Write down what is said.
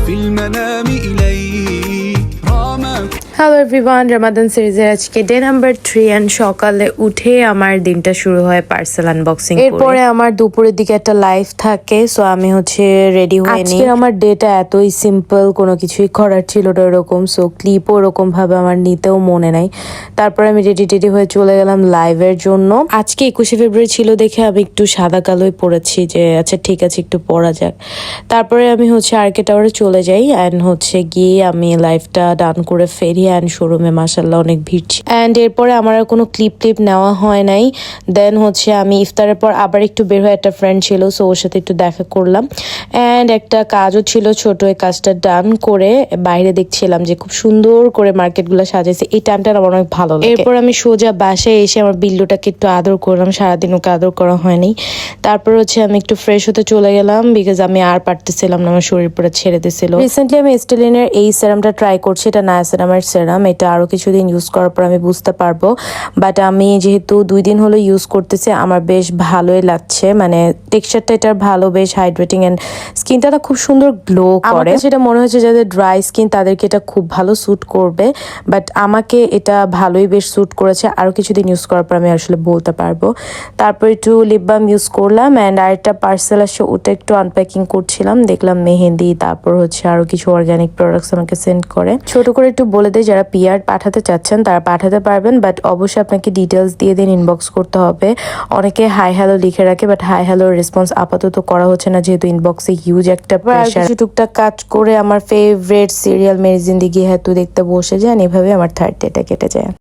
في المنام إليك رامك hello everyone, Ramadan সিরিজের আজকে day number 3 and সকালে উঠে আমার দিনটা শুরু হয় পার্সেল আনবক্সিং করে। এরপরে আমার দুপুরের দিকে একটা লাইভ থাকে, সো আমি রেডি হয়ে নিই। আজকে আমার ডেটা এতই সিম্পল, কোনো কিছুই করার ছিল না এরকম, সো ক্লিপও ওরকম ভাবে আমার নিতেও মনে নাই। তারপরে আমি রেডি হয়ে চলে গেলাম লাইভের জন্য। আজকে 21শে ফেব্রুয়ারি ছিল দেখে আমি একটু সাদা কালোই পরেছি, যে আচ্ছা ঠিক আছে একটু পরা যাক। তারপরে আমি আরকে টাওয়ারে চলে যাই অ্যান্ড গিয়ে আমি লাইভটা ডান করে ফেরি অ্যান্ড শোরুমে মাশাআল্লাহ অনেক ভিড় ছিল। অ্যান্ড এরপরে আমার আর কোনো ক্লিপ নেওয়া হয় নাই। দেন আমি ইফতারের পর আবার একটু বের হয়ে, একটা ফ্রেন্ড ছিল সো ওর সাথে একটু দেখা করলাম অ্যান্ড একটা কাজও ছিল ছোট, এই কাজটা ডান করে বাইরে দেখছিলাম যে খুব সুন্দর করে মার্কেটগুলো সাজাইছে। এই টাইমটা আমার অনেক ভালো লাগে। এরপর আমি সোজা বাসায় এসে আমার বিল্লুটাকে একটু আদর করলাম, সারাদিন ওকে আদর করা হয়নি। তারপর আমি একটু ফ্রেশ হতে চলে গেলাম, বিকজ আমি আর পারতেছিলাম না, আমার শরীর পুরো ছেড়ে দিছিল। রিসেন্টলি আমি স্টেলিনের এই সেরামটা ট্রাই করছি, এটা নায়াসিনামাইড সেরাম। এটা আরো কিছুদিন ইউজ করার পর আমি বুঝতে পারবো, বাট আমি যেহেতু 2 দিন হলো ইউজ করতেছি, আমার বেশ ভালোই লাগছে। মানে টেক্সচারটা এটার ভালো, বেশ হাইড্রেটিং এন্ড স্কিনটা খুব সুন্দর গ্লো করে। সেটা মনে হচ্ছে যাদের ড্রাই স্কিন তাদেরকে এটা খুব ভালো স্যুট করবে, বাট আমাকে এটা ভালোই বেশ স্যুট করেছে। আরো কিছুদিন ইউজ করার পর আমি আসলে বলতে পারবো। তারপর একটু লিপ বাম ইউজ করলাম অ্যান্ড আরেকটা পার্সেল আসছে, ওটা একটু আনপ্যাকিং করছিলাম, দেখলাম মেহেন্দি, তারপর আরো কিছু অর্গানিক প্রোডাক্টস আমাকে সেন্ড করে। ছোট করে একটু বলে দেয়, যারা পিআর পাঠাতে চাচ্ছেন তারা পাঠাতে পারবেন, বাট অবশ্যই আপনাকে ডিটেলস দিয়ে দিন, ইনবক্স করতে হবে। অনেকে হাই হ্যালো লিখে রাখে, বাট হাই হ্যালোর রেসপন্স আপাতত করা হচ্ছে না, যেহেতু ইনবক্সে হিউজ একটা প্রেশার। টুকটাক কাজ করে আমার ফেভারিট সিরিয়াল মেরি জিন্দেগি হ্যায় তু দেখতে বসে যান, এভাবে আমার থার্ড ডেটা কেটে যায়।